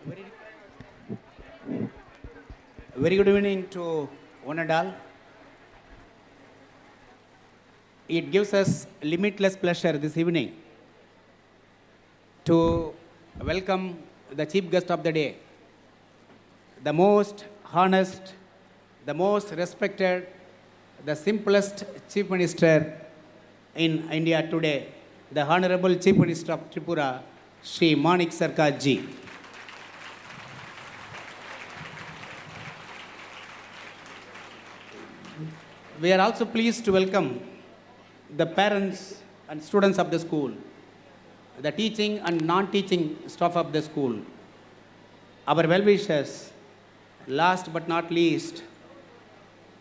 Very, very good evening to one and all. It gives us limitless pleasure this evening to welcome the chief guest of the day, the most honest, the most respected, the simplest chief minister in India today, the Honorable Chief Minister of Tripura, Shri Manik Sarkar ji. We are also pleased to welcome the parents and students of the school, the teaching and non-teaching staff of the school, our well-wishers, last but not least,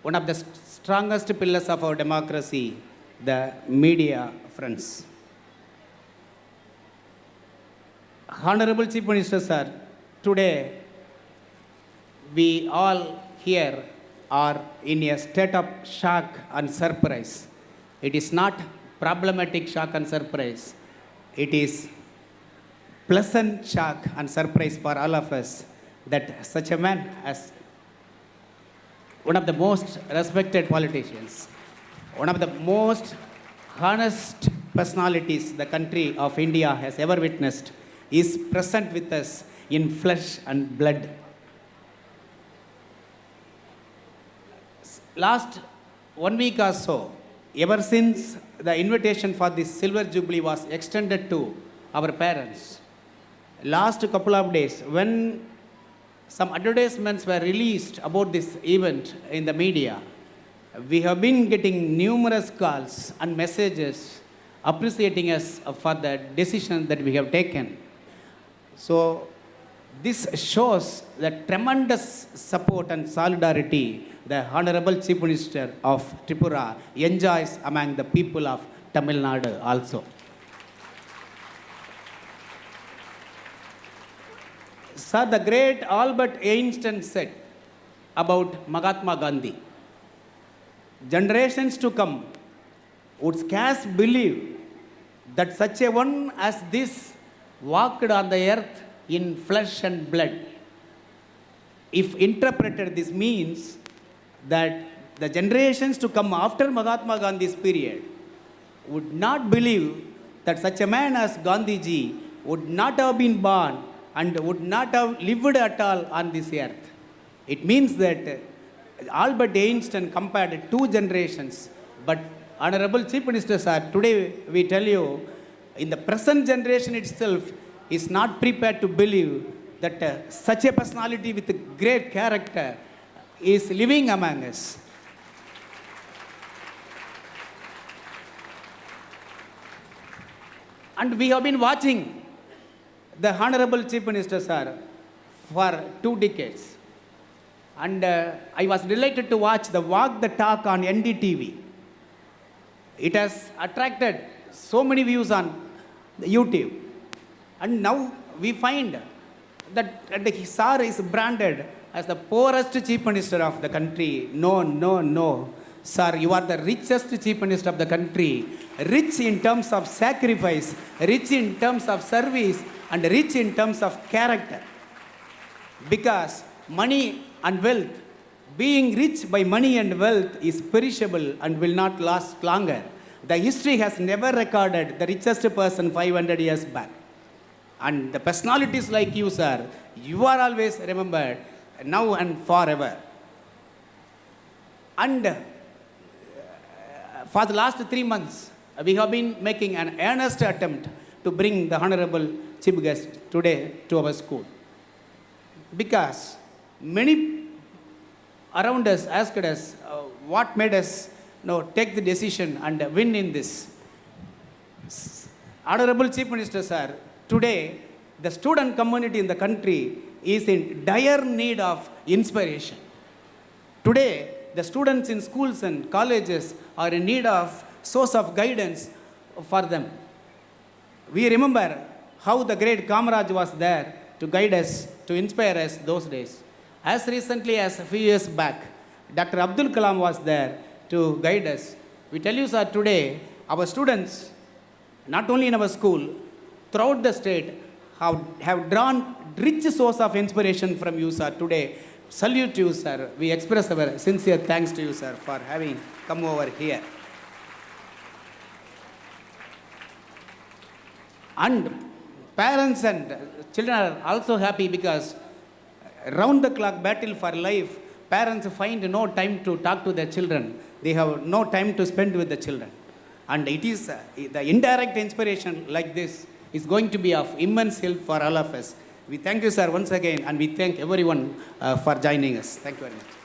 one of the strongest pillars of our democracy, the media friends. Honorable Chief Minister, sir, today we all here are in a state of shock and surprise. It is not problematic shock and surprise. It is pleasant shock and surprise for all of us that such a man as one of the most respected politicians, one of the most honest personalities the country of India has ever witnessed, is present with us in flesh and blood. Last 1 week or so, ever since the invitation for this Silver Jubilee was extended to our parents, last couple of days, when some advertisements were released about this event in the media, we have been getting numerous calls and messages appreciating us for the decision that we have taken. So, this shows the tremendous support and solidarity the Honorable Chief Minister of Tripura enjoys among the people of Tamil Nadu also. Sir, the great Albert Einstein said about Mahatma Gandhi, generations to come would scarce believe that such a one as this walked on the earth in flesh and blood. If interpreted, this means that the generations to come after Mahatma Gandhi's period would not believe that such a man as Gandhiji would not have been born and would not have lived at all on this earth. It means that Albert Einstein compared two generations, but Honorable Chief Minister, sir, today we tell you, in the present generation itself is not prepared to believe that such a personality with a great character is living among us. And we have been watching the Honorable Chief Minister, sir, for 2 decades. And I was delighted to watch the Walk the Talk on NDTV. It has attracted so many views on YouTube. And now we find that the sir is branded as the poorest chief minister of the country. No, no, no. Sir, you are the richest chief minister of the country. Rich in terms of sacrifice, rich in terms of service, and rich in terms of character. Because money and wealth, being rich by money and wealth is perishable and will not last longer. The history has never recorded the richest person 500 years back. And the personalities like you, sir, you are always remembered now and forever. And for the last 3 months, we have been making an earnest attempt to bring the Honorable Chief Guest today to our school. Because many around us asked us what made us take the decision and win in this. Honorable Chief Minister, sir, today the student community in the country is in dire need of inspiration. Today, the students in schools and colleges are in need of source of guidance for them. We remember how the great Kamaraj was there to guide us, to inspire us those days. As recently as a few years back, Dr. Abdul Kalam was there to guide us. We tell you, sir, today, our students, not only in our school, throughout the state, have drawn rich source of inspiration from you, sir, today. Salute you, sir. We express our sincere thanks to you, sir, for having come over here. And parents and children are also happy because round the clock battle for life, parents find no time to talk to their children. They have no time to spend with the children. And it is the indirect inspiration like this is going to be of immense help for all of us. We thank you, sir, once again, and we thank everyone for joining us. Thank you very much.